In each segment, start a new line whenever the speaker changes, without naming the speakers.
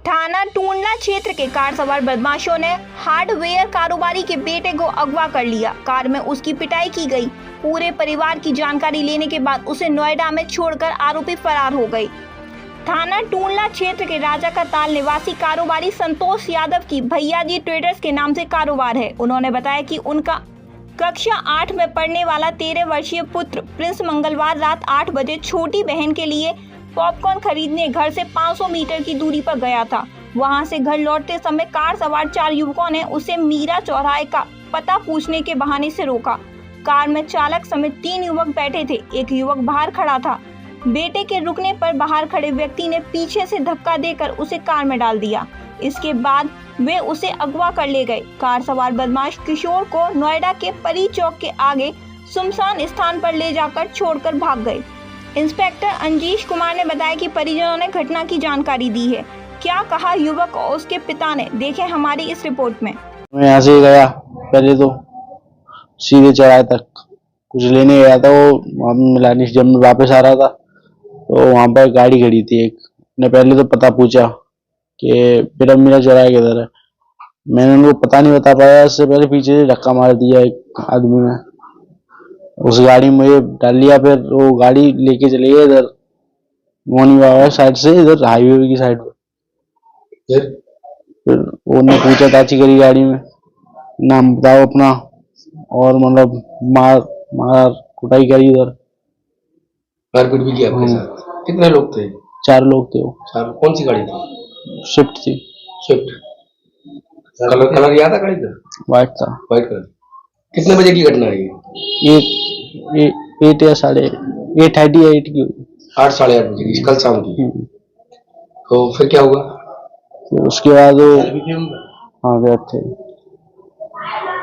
थाना टूंडला क्षेत्र के कार सवार बदमाशों ने हार्डवेयर कारोबारी के बेटे को अगवा कर लिया। कार में उसकी पिटाई की गई। पूरे परिवार की जानकारी लेने के बाद उसे नोएडा में छोड़कर आरोपी फरार हो गए। थाना टूंडला क्षेत्र के राजा का ताल निवासी कारोबारी संतोष यादव की भैयाजी ट्रेडर्स के नाम से कारोबार है। उन्होंने बताया कि उनका कक्षा 8 में पढ़ने वाला 13 वर्षीय पुत्र प्रिंस मंगलवार रात 8 बजे छोटी बहन के लिए पॉपकॉर्न खरीदने घर से 500 मीटर की दूरी पर गया था। वहां से घर लौटते समय कार सवार 4 युवकों ने उसे मीरा चौराहे का पता पूछने के बहाने से रोका। कार में चालक समेत 3 युवक बैठे थे। एक युवक बाहर खड़ा था। बेटे के रुकने पर बाहर खड़े व्यक्ति ने पीछे से धक्का देकर उसे कार में डाल दिया। इसके बाद वे उसे अगवा कर ले गए। कार सवार बदमाश किशोर को नोएडा के परी चौक के आगे सुनसान स्थान पर ले जाकर छोड़कर भाग गए। इंस्पेक्टर अंजीश कुमार ने बताया कि परिजनों ने घटना की जानकारी दी है। क्या कहा युवक और उसके पिता ने, देखें हमारी इस रिपोर्ट में।
मैं यहाँ से गया, पहले तो सीधे चौराहे तक कुछ लेने गया था। वो मिलानी जब मैं वापस आ रहा था तो वहां पर गाड़ी खड़ी थी। एक ने पहले तो पता पूछा कि फिर मीरा चौराहे किधर है। मैंने उनको पता नहीं बता पाया। इससे पहले पीछे से धक्का मार दिया एक आदमी ने, उस गाड़ी में मुझे डाल लिया। फिर वो गाड़ी लेके चले गए इधर मोनी बाबा साइड से, इधर हाईवे की साइड पे। फिर उन्होंने पूछा ताची करी गाड़ी में, नाम बताओ अपना, और मतलब मार कुटाई करी उधर,
मारपीट भी किया आपके साथ। कितने लोग थे?
4 लोग थे वो।
4। कौन सी गाड़ी थी?
स्विफ्ट थी।
स्विफ्ट। कलर याद है गाड़ी का?
व्हाइट था।
White colour. कितने बजे की घटना है ये?
8 या 8:38 की हुई।
8 साढ़े 8 बजे की, कल शाम की। तो फिर क्या हुआ?
फिर उसके बाद वो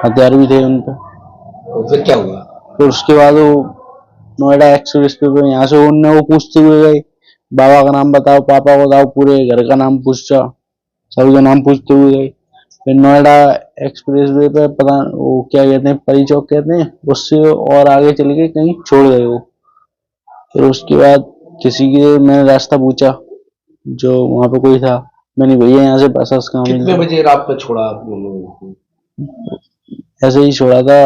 हथियार भी थे उन पे।
तो फिर क्या हुआ?
फिर उसके बाद वो नोएडा एक्सप्रेस पे यहाँ से वो पूछते हुए गए, बाबा का नाम बताओ, पापा को बताओ, पूरे घर का नाम पूछा, सभी का नाम पूछते हुए गए। फिर नोएडा एक्सप्रेस वे पे पता वो क्या कहते हैं, परी चौक कहते हैं, उससे और आगे चले गए, कहीं छोड़ गए वो। फिर उसके बाद किसी के मैंने रास्ता पूछा, जो वहां पे कोई था, मैंने भैया यहाँ से बस काम।
कितने बजे रात में छोड़ा आप लोगों को?
ऐसे ही छोड़ा था,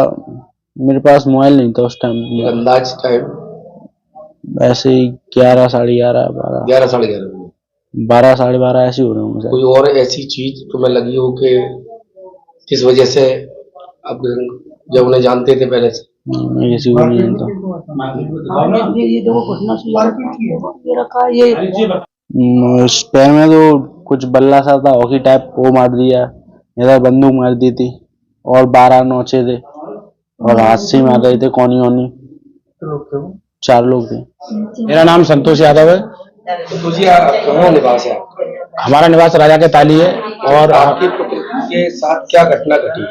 मेरे पास मोबाइल नहीं था उस टाइम।
अंदाज टाइम
ऐसे ही 11, साढ़े 11, 12,
11 साढ़े 11,
12, साढ़े 12 ऐसे हो रहे होंगे।
कोई और ऐसी चीज तुम्हें लगी हो कि किस वजह से अब जब उन्हें जानते थे पहले से?
ऐसी कोई नहीं था। उस पैर में तो कुछ बल्ला सा था, हॉकी टाइप, वो मार दिया। इधर बंदूक मार दी थी, और 12 नौचे थे, और हाथ से मार रहे थे कोनी वोनी। 4 लोग थे।
मेरा नाम संतोष यादव है।
कहाँ निवास है आपका?
हमारा निवास राजा के ताली है। और
आपके पुत्र के साथ क्या घटना घटी?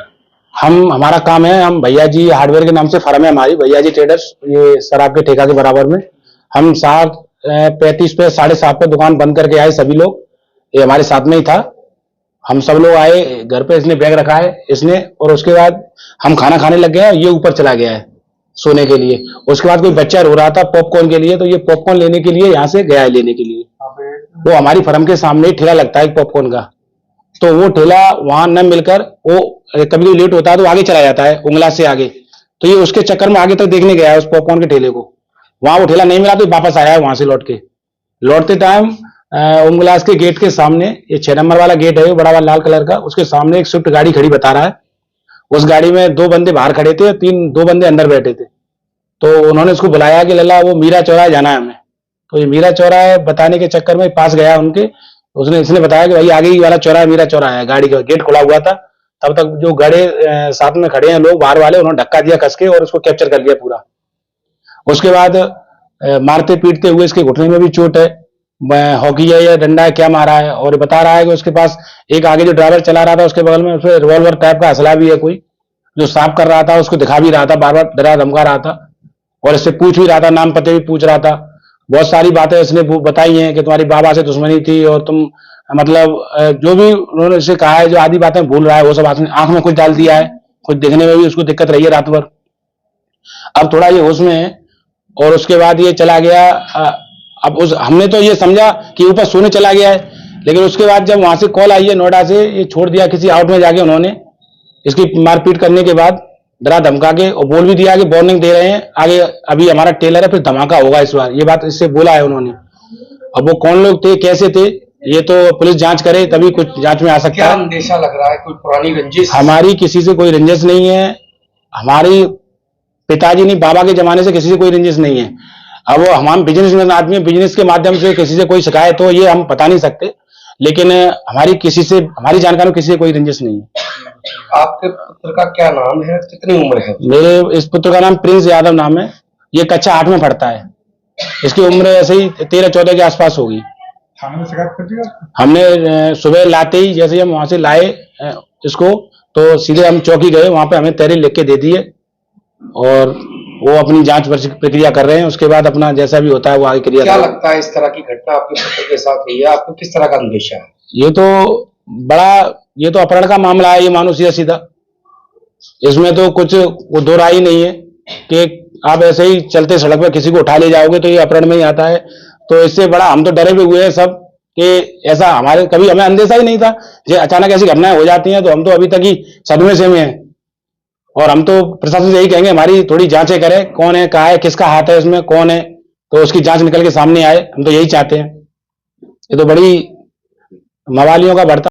हमारा काम है, हम भैया जी हार्डवेयर के नाम से फर्म है हमारी, भैया जी ट्रेडर्स, ये शराब के ठेका के बराबर में। हम 7:35 पे 7:30 पे दुकान बंद करके आए सभी लोग। ये हमारे साथ में ही था। हम सब लोग आए घर पे, इसने बैग रखा है इसने, और उसके बाद हम खाना खाने लग गए। ये ऊपर चला गया है सोने के लिए। उसके बाद कोई बच्चा रो रहा था पॉपकॉर्न के लिए, तो ये पॉपकॉर्न लेने के लिए यहाँ से गया है लेने के लिए। वो हमारी फर्म के सामने ही ठेला लगता है पॉपकॉर्न का, तो वो ठेला वहां न मिलकर वो कभी भी लेट होता है तो आगे चला जाता है उंगला से आगे। तो ये उसके चक्कर में आगे तक देखने गया है उस पॉपकॉर्न के ठेले को। वहां वो ठेला नहीं मिला तो वापस आया है वहां से लौटते टाइम उंगलास के गेट के सामने, ये 6 नंबर वाला गेट है, बड़ा वाला लाल कलर का, उसके सामने एक स्विफ्ट गाड़ी खड़ी बता रहा है। उस गाड़ी में 2 बंदे बाहर खड़े थे, 2 बंदे अंदर बैठे थे। तो उन्होंने उसको बुलाया कि लल्ला वो मीरा चौराहे जाना है हमें। तो ये मीरा चौराहे बताने के चक्कर में पास गया उनके। इसने बताया कि भाई आगे ही वाला चौराहा मीरा चौराहा है। गाड़ी का गेट खुला हुआ था। तब तक जो गाड़ी साथ में खड़े हैं लोग बाहर वाले, उन्होंने धक्का दिया कस के और उसको कैप्चर कर लिया पूरा। उसके बाद मारते पीटते हुए इसके घुटने में भी चोट है, हॉकी है या डंडा है क्या मारा है। और बता रहा है कि उसके पास एक आगे जो ड्राइवर चला रहा था उसके बगल में उसमें रिवॉल्वर टाइप का असला भी है, कोई जो साफ कर रहा था, उसको दिखा भी रहा था, बार बार डरा धमका रहा था, और इससे पूछ भी रहा था, नाम पते भी पूछ रहा था। बहुत सारी बातें इसने बताई हैं कि तुम्हारी बाबा से दुश्मनी थी और तुम मतलब जो भी उन्होंने इससे कहा है, जो आधी बातें भूल रहा है वो सब आंख में कुछ डाल दिया है, कुछ देखने में भी उसको दिक्कत रही है रात भर। अब थोड़ा ये होश में है। और उसके बाद ये चला गया। अब हमने तो ये समझा कि ऊपर सोने चला गया है, लेकिन उसके बाद जब वहां से कॉल आई है नोएडा से, ये छोड़ दिया किसी आउट में जाके उन्होंने, इसकी मारपीट करने के बाद डरा धमका के और बोल भी दिया कि वार्निंग दे रहे हैं आगे, अभी हमारा टेलर है, फिर धमाका होगा इस बार, ये बात इससे बोला है उन्होंने। अब वो कौन लोग थे, कैसे थे, ये तो पुलिस जांच करे तभी कुछ जांच में आ सकता
क्या
है।
अंदेशा लग रहा है, कोई पुरानी रंजिश?
हमारी किसी से कोई रंजिश नहीं है, हमारी पिताजी नहीं बाबा के जमाने से किसी से कोई रंजिश नहीं है। अब वो हम बिजनेसमैन आदमी है, बिजनेस के माध्यम से किसी से कोई शिकायत हो ये हम बता नहीं सकते, लेकिन हमारी किसी से, हमारी जानकारी में किसी से कोई रंजिश नहीं है।
आपके पुत्र का क्या नाम है, कितनी उम्र है?
मेरे इस पुत्र का नाम प्रिंस यादव नाम है, ये कक्षा 8 में पढ़ता है, इसकी उम्र ऐसे ही 13-14 के आसपास होगी।
थाने में शिकायत कर दिया?
हमने सुबह लाते ही जैसे ही हम वहां से लाए इसको, तो सीधे हम चौकी गए, वहां पे हमें तहरीर लिख के दे दिए और वो अपनी जांच प्रक्रिया कर रहे हैं, उसके बाद अपना जैसा भी होता है वो आगे क्रिया।
क्या लगता है इस तरह की घटना आपके पुत्र के साथ हुई है, आपको किस तरह का अंदेशा है?
ये तो अपहरण का मामला है, ये मानो सीधा सीधा, इसमें तो कुछ दो राय ही नहीं है कि आप ऐसे ही चलते सड़क पर किसी को उठा ले जाओगे तो ये अपहरण में ही आता है। तो इससे बड़ा हम तो डरे भी हुए हैं सब कि ऐसा हमारे कभी हमें अंदेशा ही नहीं था, जो अचानक ऐसी घटनाएं हो जाती हैं तो हम तो अभी तक ही सदमे से में हैं। और हम तो प्रशासन से यही कहेंगे हमारी थोड़ी जांचें करें, कौन है, कहाँ है, किसका हाथ है इसमें, कौन है, तो उसकी जांच निकल के सामने आए, हम तो यही चाहते हैं। ये तो बड़ी मवालियों का बढ़ता